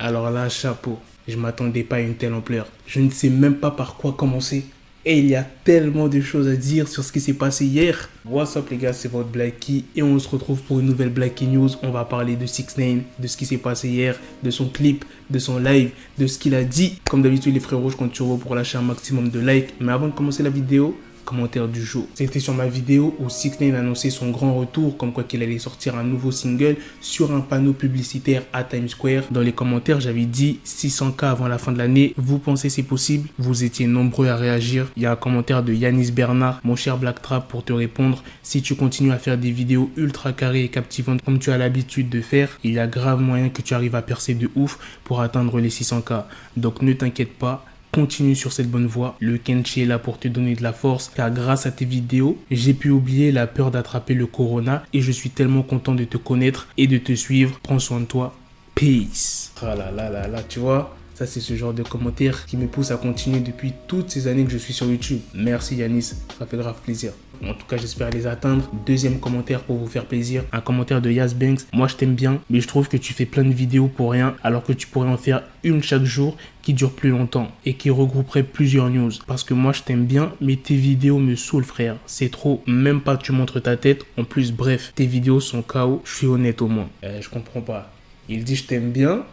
Alors là, chapeau. Je m'attendais pas à une telle ampleur. Je ne sais même pas par quoi commencer. Et il y a tellement de choses à dire sur ce qui s'est passé hier. What's up les gars, c'est votre Blacky et on se retrouve pour une nouvelle Blacky News. On va parler de 6ix9ine, de ce qui s'est passé hier, de son clip, de son live, de ce qu'il a dit. Comme d'habitude les frérots, je compte sur vous pour lâcher un maximum de likes. Mais avant de commencer la vidéo, commentaire du jour. C'était sur ma vidéo où 6ix9ine annonçait son grand retour, comme quoi qu'il allait sortir un nouveau single sur un panneau publicitaire à Times Square. Dans les commentaires, j'avais dit 600K avant la fin de l'année. Vous pensez c'est possible? Vous étiez nombreux à réagir. Il y a un commentaire de Yanis Bernard, mon cher Black Trap, pour te répondre. Si tu continues à faire des vidéos ultra carrées et captivantes comme tu as l'habitude de faire, il y a grave moyen que tu arrives à percer de ouf pour atteindre les 600K. Donc ne t'inquiète pas. Continue sur cette bonne voie, le Kenchi est là pour te donner de la force car grâce à tes vidéos, j'ai pu oublier la peur d'attraper le corona et je suis tellement content de te connaître et de te suivre. Prends soin de toi, peace. Ah là là là là, tu vois, ça c'est ce genre de commentaires qui me pousse à continuer depuis toutes ces années que je suis sur YouTube. Merci Yanis, ça fait grave plaisir. En tout cas, j'espère les atteindre. Deuxième commentaire pour vous faire plaisir. Un commentaire de Yas Banks. Moi, je t'aime bien, mais je trouve que tu fais plein de vidéos pour rien, alors que tu pourrais en faire une chaque jour qui dure plus longtemps et qui regrouperait plusieurs news. Parce que moi, je t'aime bien, mais tes vidéos me saoulent, frère. C'est trop. Même pas tu montres ta tête. En plus, bref, tes vidéos sont KO. Je suis honnête au moins. Je comprends pas. Il dit je t'aime bien,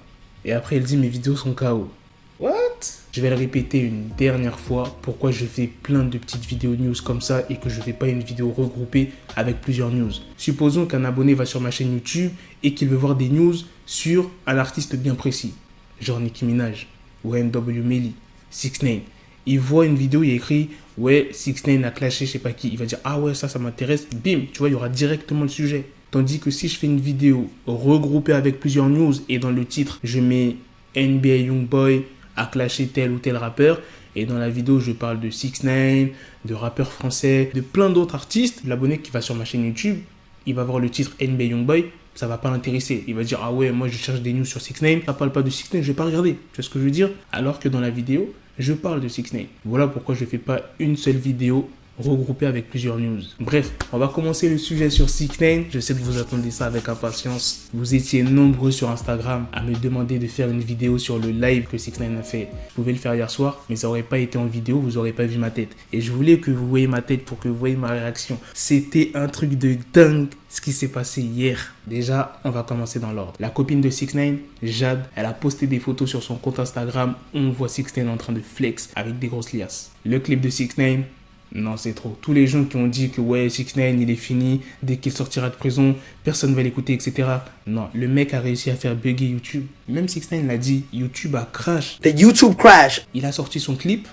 et après, il dit mes vidéos sont KO. What? Je vais le répéter une dernière fois, pourquoi je fais plein de petites vidéos news comme ça et que je ne fais pas une vidéo regroupée avec plusieurs news. Supposons qu'un abonné va sur ma chaîne YouTube et qu'il veut voir des news sur un artiste bien précis, genre Nicki Minaj ou NW Melly, 6ix9ine. Il voit une vidéo, il écrit « Ouais, 6ix9ine a clashé je sais pas qui ». Il va dire « Ah ouais, ça m'intéresse ». Bim, tu vois, il y aura directement le sujet. Tandis que si je fais une vidéo regroupée avec plusieurs news et dans le titre, je mets NBA Youngboy à clasher tel ou tel rappeur. Et dans la vidéo, je parle de 6ix9ine, de rappeurs français, de plein d'autres artistes. L'abonné qui va sur ma chaîne YouTube, il va voir le titre NBA Youngboy, ça va pas l'intéresser. Il va dire, ah ouais, moi je cherche des news sur 6ix9ine, ça parle pas de 6ix9ine, je vais pas regarder. Tu vois ce que je veux dire? Alors que dans la vidéo, je parle de 6ix9ine. Voilà pourquoi je fais pas une seule vidéo regroupé avec plusieurs news. Bref, on va commencer le sujet sur 6ix9ine. Je sais que vous attendez ça avec impatience. Vous étiez nombreux sur Instagram à me demander de faire une vidéo sur le live que 6ix9ine a fait. Je pouvais le faire hier soir, mais ça n'aurait pas été en vidéo, vous n'aurez pas vu ma tête. Et je voulais que vous voyez ma tête pour que vous voyez ma réaction. C'était un truc de dingue ce qui s'est passé hier. Déjà, on va commencer dans l'ordre. La copine de 6ix9ine, Jade, elle a posté des photos sur son compte Instagram. On voit 6ix9ine en train de flex avec des grosses liasses. Le clip de 6ix9ine, non, c'est trop. Tous les gens qui ont dit que ouais, 6ix9ine, il est fini, dès qu'il sortira de prison, personne ne va l'écouter, etc. Non, le mec a réussi à faire bugger YouTube. Même 6ix9ine l'a dit, YouTube a crash. The YouTube crash. Il a sorti son clip,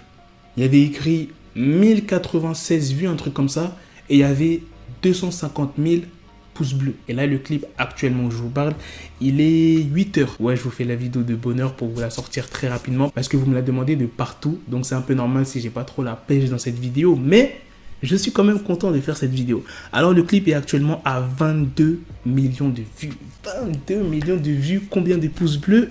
il y avait écrit 1096 vues, un truc comme ça, et il y avait 250 000 pouces bleus. Et là, le clip, actuellement où je vous parle, il est 8 heures. Ouais, je vous fais la vidéo de bonheur pour vous la sortir très rapidement parce que vous me la demandez de partout. Donc, c'est un peu normal si j'ai pas trop la pêche dans cette vidéo. Mais je suis quand même content de faire cette vidéo. Alors, le clip est actuellement à 22 millions de vues. 22 millions de vues. Combien de pouces bleus?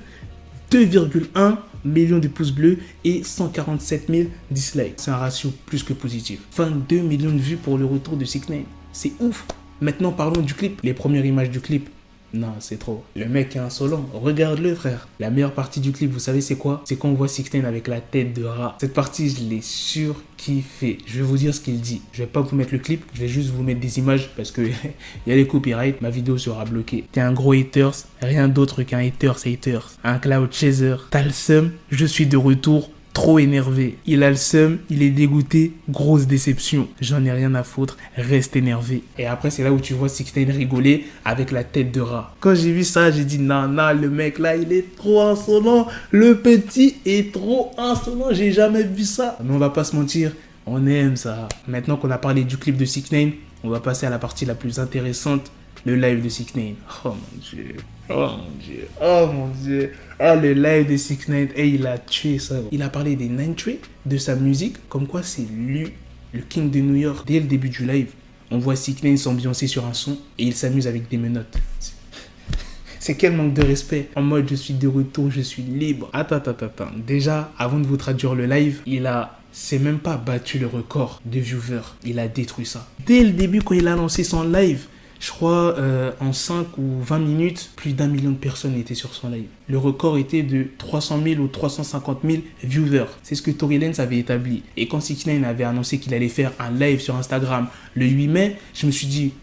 2,1 millions de pouces bleus et 147 000 dislikes. C'est un ratio plus que positif. 22 millions de vues pour le retour de 6ix9ine. C'est ouf. Maintenant, parlons du clip. Les premières images du clip. Non, c'est trop. Le mec est insolent. Regarde-le, frère. La meilleure partie du clip, vous savez c'est quoi? C'est quand on voit 6ix9ine avec la tête de rat. Cette partie, je l'ai surkiffé. Je vais vous dire ce qu'il dit. Je vais pas vous mettre le clip. Je vais juste vous mettre des images parce que il y a les copyrights. Ma vidéo sera bloquée. T'es un gros haters. Rien d'autre qu'un haters. Un cloud chaser. T'as le seum. Je suis de retour. Trop énervé. Il a le seum, il est dégoûté, grosse déception. J'en ai rien à foutre, reste énervé. Et après, c'est là où tu vois 6ix9ine rigoler avec la tête de rat. Quand j'ai vu ça, j'ai dit, non, le mec là, il est trop insolent. Le petit est trop insolent, j'ai jamais vu ça. Mais on va pas se mentir, on aime ça. Maintenant qu'on a parlé du clip de 6ix9ine, on va passer à la partie la plus intéressante, le live de 6ix9ine. Oh mon Dieu. Oh mon Dieu, oh mon Dieu. Ah, le live de 6ix9ine, et il a tué ça. Il a parlé des 9 Trey, de sa musique, comme quoi c'est lui, le king de New York. Dès le début du live, on voit 6ix9ine s'ambiancer sur un son et il s'amuse avec des menottes. C'est quel manque de respect. En mode, je suis de retour, je suis libre. Attends. Déjà, avant de vous traduire le live, c'est même pas battu le record de viewers. Il a détruit ça. Dès le début, quand il a lancé son live, Je crois en 5 ou 20 minutes, plus d'1 million de personnes étaient sur son live. Le record était de 300 000 ou 350 000 viewers. C'est ce que Tory Lanez avait établi. Et quand 6ix9ine avait annoncé qu'il allait faire un live sur Instagram le 8 mai, je me suis dit,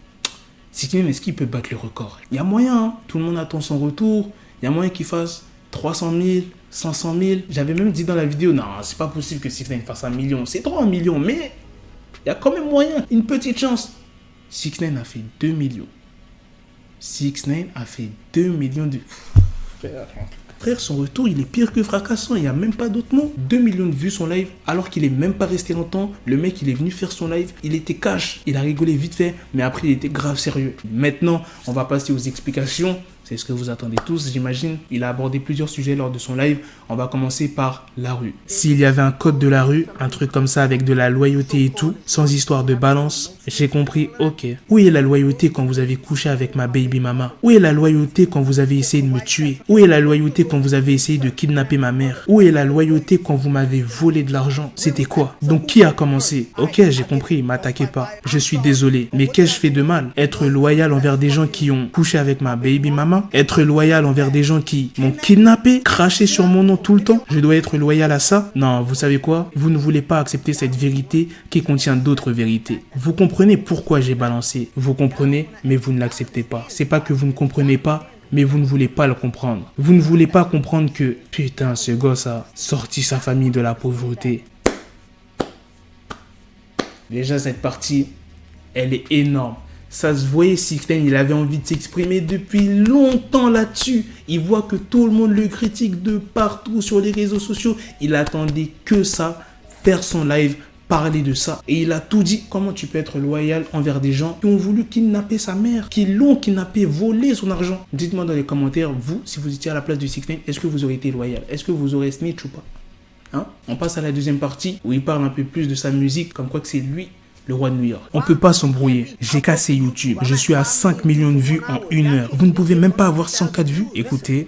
6ix9ine, est-ce qu'il peut battre le record? Il y a moyen, hein. Tout le monde attend son retour. Il y a moyen qu'il fasse 300 000, 500 000. J'avais même dit dans la vidéo, non, c'est pas possible que 6ix9ine fasse 1 million. C'est trop 1 million, mais il y a quand même moyen, une petite chance. 6ix9ine a fait 2 millions. 6ix9ine a fait 2 millions de... Frère, son retour, il est pire que fracassant. Il n'y a même pas d'autre mot. 2 millions de vues son live, alors qu'il est même pas resté longtemps. Le mec, il est venu faire son live. Il était cash. Il a rigolé vite fait, mais après, il était grave sérieux. Maintenant, on va passer aux explications. C'est ce que vous attendez tous, j'imagine. Il a abordé plusieurs sujets lors de son live. On va commencer par la rue. S'il y avait un code de la rue, un truc comme ça avec de la loyauté et tout, sans histoire de balance, j'ai compris, ok. Où est la loyauté quand vous avez couché avec ma baby mama? Où est la loyauté quand vous avez essayé de me tuer? Où est la loyauté quand vous avez essayé de kidnapper ma mère? Où est la loyauté quand vous m'avez volé de l'argent? C'était quoi? Donc qui a commencé? Ok, j'ai compris, m'attaquez pas. Je suis désolé, mais qu'ai-je fait de mal? Être loyal envers des gens qui ont couché avec ma baby mama? Être loyal envers des gens qui m'ont kidnappé, craché sur mon nom tout le temps? Je dois être loyal à ça? Non, vous savez quoi? Vous ne voulez pas accepter cette vérité qui contient d'autres vérités. Vous comprenez pourquoi j'ai balancé? Vous comprenez, mais vous ne l'acceptez pas. C'est pas que vous ne comprenez pas, mais vous ne voulez pas le comprendre. Vous ne voulez pas comprendre que, putain, ce gosse a sorti sa famille de la pauvreté. Déjà, cette partie, elle est énorme. Ça se voyait, 6ix9ine, il avait envie de s'exprimer depuis longtemps là-dessus. Il voit que tout le monde le critique de partout sur les réseaux sociaux. Il attendait que ça, faire son live, parler de ça. Et il a tout dit. Comment tu peux être loyal envers des gens qui ont voulu kidnapper sa mère, qui l'ont kidnappé, volé son argent? Dites-moi dans les commentaires, vous, si vous étiez à la place de 6ix9ine, est-ce que vous aurez été loyal? Est-ce que vous aurez snitch ou pas? Hein? On passe à la deuxième partie où il parle un peu plus de sa musique, comme quoi que c'est lui le roi de New York. On peut pas s'embrouiller. J'ai cassé YouTube. Je suis à 5 millions de vues en 1 heure. Vous ne pouvez même pas avoir 104 vues. Écoutez.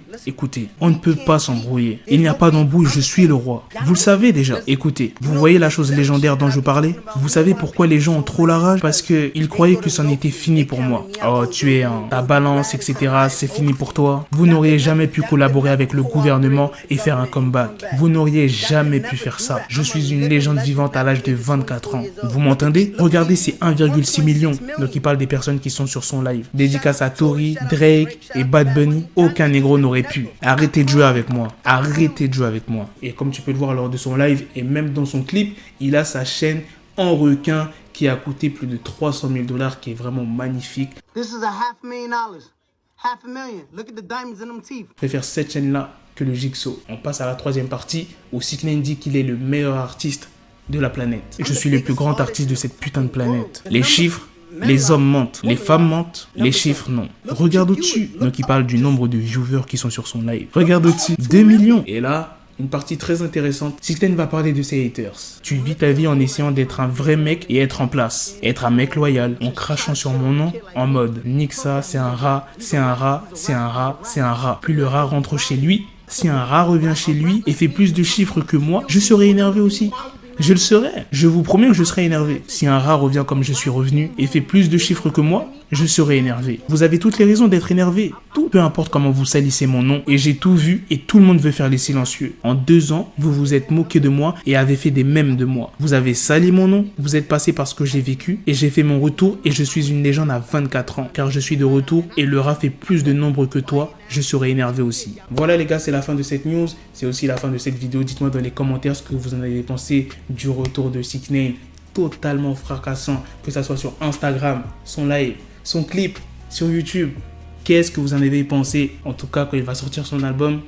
On ne peut pas s'embrouiller. Il n'y a pas d'embrouille, je suis le roi. Vous le savez déjà. Écoutez, vous voyez la chose légendaire dont je parlais? Vous savez pourquoi les gens ont trop la rage? Parce qu'ils croyaient que c'en était fini pour moi. Oh, tu es ta balance, etc. C'est fini pour toi. Vous n'auriez jamais pu collaborer avec le gouvernement et faire un comeback. Vous n'auriez jamais pu faire ça. Je suis une légende vivante à l'âge de 24 ans. Vous m'entendez? Regardez ces 1,6 million. Donc il parle des personnes qui sont sur son live. Dédicace à Tory, Drake et Bad Bunny. Aucun négro n'aurait pu. Arrêtez de jouer avec moi. Arrêtez de jouer avec moi. Et comme tu peux le voir lors de son live et même dans son clip, il a sa chaîne en requin qui a coûté plus de 300 000 $, qui est vraiment magnifique. This is $500,000. $500,000. Look at the diamonds in them teeth. Je préfère cette chaîne-là que le Jigsaw. On passe à la troisième partie où 6ix9ine dit qu'il est le meilleur artiste de la planète. Je suis le plus grand artiste de cette putain de planète. Les chiffres, les hommes mentent, les femmes mentent, les chiffres non. Regarde au-dessus. Donc il parle du nombre de viewers qui sont sur son live. Regarde au-dessus, 2 millions. Et là, une partie très intéressante. 6ix9ine va parler de ses haters. Tu vis ta vie en essayant d'être un vrai mec et être en place. Être un mec loyal, en crachant sur mon nom, en mode nique ça, c'est un rat, c'est un rat, c'est un rat, c'est un rat. Puis le rat rentre chez lui. Si un rat revient chez lui et fait plus de chiffres que moi, je serai énervé aussi. Je le serai. Je vous promets que je serai énervé. Si un rat revient comme je suis revenu et fait plus de chiffres que moi, je serai énervé. Vous avez toutes les raisons d'être énervé. Tout, peu importe comment vous salissez mon nom. Et j'ai tout vu et tout le monde veut faire les silencieux. En 2 ans, vous vous êtes moqué de moi et avez fait des mèmes de moi. Vous avez sali mon nom, vous êtes passé par ce que j'ai vécu et j'ai fait mon retour et je suis une légende à 24 ans. Car je suis de retour et le rat fait plus de nombre que toi. Je serai énervé aussi. Voilà les gars, c'est la fin de cette news. C'est aussi la fin de cette vidéo. Dites-moi dans les commentaires ce que vous en avez pensé du retour de 6ix9ine. Totalement fracassant. Que ça soit sur Instagram, son live, son clip, sur YouTube. Qu'est-ce que vous en avez pensé? En tout cas, quand il va sortir son album,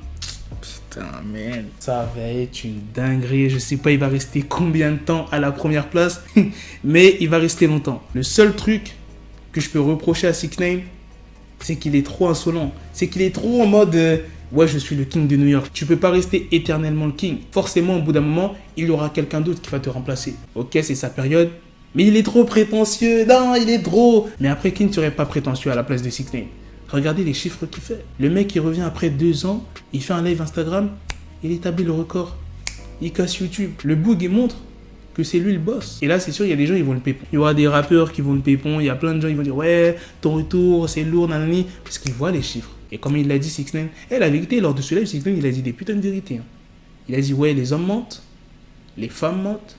putain, man, ça va être une dinguerie. Je sais pas, il va rester combien de temps à la première place, mais il va rester longtemps. Le seul truc que je peux reprocher à 6ix9ine, c'est qu'il est trop insolent. C'est qu'il est trop en mode ouais, je suis le king de New York. Tu peux pas rester éternellement le king. Forcément, au bout d'un moment, il y aura quelqu'un d'autre qui va te remplacer. Ok, c'est sa période, mais il est trop prétentieux. Non, il est trop. Mais après, qui ne serait pas prétentieux à la place de 6ix9ine? Regardez les chiffres qu'il fait. Le mec, il revient après 2 ans, il fait un live Instagram, il établit le record. Il casse YouTube. Le boug, il montre que c'est lui le boss. Et là, c'est sûr, il y a des gens, ils vont le pépon. Il y aura des rappeurs qui vont le pépon. Il y a plein de gens, ils vont dire, ouais, ton retour, c'est lourd, nanani. Parce qu'ils voient les chiffres. Et comme il l'a dit, 6ix9ine, la vérité, lors de ce live, 6ix9ine, il a dit des putains de vérités. Hein. Il a dit, ouais, les hommes mentent, les femmes mentent,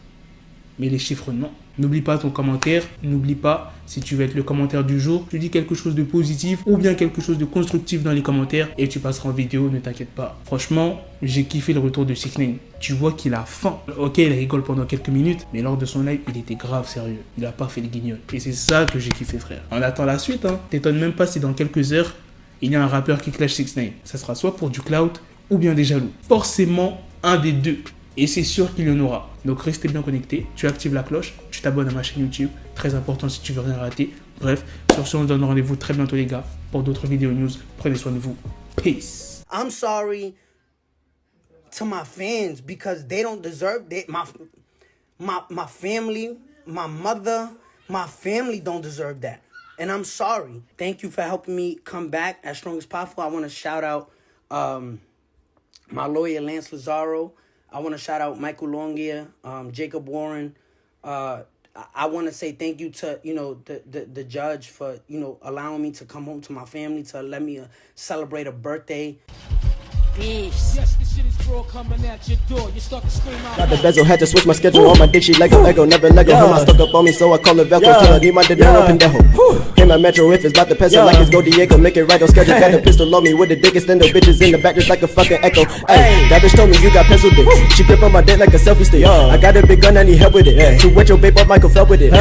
mais les chiffres, non. N'oublie pas ton commentaire. N'oublie pas, si tu veux être le commentaire du jour, tu dis quelque chose de positif ou bien quelque chose de constructif dans les commentaires et tu passeras en vidéo, ne t'inquiète pas. Franchement, j'ai kiffé le retour de 6ix9ine. Tu vois qu'il a faim. Ok, il rigole pendant quelques minutes, mais lors de son live, il était grave sérieux. Il a pas fait le guignol. Et c'est ça que j'ai kiffé, frère. On attend la suite, hein. T'étonnes même pas si dans quelques heures, il y a un rappeur qui clash 6ix9ine. Ça sera soit pour du clout ou bien des jaloux. Forcément, un des deux. Et c'est sûr qu'il y en aura. Donc restez bien connectés, tu actives la cloche, tu t'abonnes à ma chaîne YouTube. Très important si tu veux rien rater. Bref, sur ce, on se donne rendez-vous très bientôt les gars pour d'autres vidéos news. Prenez soin de vous. Peace. I'm sorry to my fans because they don't deserve that. My family, my mother, my family don't deserve that. And I'm sorry. Thank you for helping me come back as strong as possible. I want to shout out my lawyer, Lance Lazaro. I want to shout out Michael Longier, Jacob Warren. I want to say thank you to, the judge for, allowing me to come home to my family, to let me celebrate a birthday. Peace. Yes, the shit is raw coming at your door. You start to scream out. Got the bezel, had to switch my schedule. On my dick, she Lego, never Lego. Him, I stuck up on me, so I call it Velcro. Tell her, my dinero, pendejo. Him, my metro, if it's about the peso, like it's Go Diego, make it right on schedule. Got the pistol on me with the dick, extend the bitches in the back just like a fucking echo. Hey, that bitch told me you got pencil dick. She grip on my dick like a selfie stick. I got a big gun, I need help with it. To wet your babe up, Michael fell with it.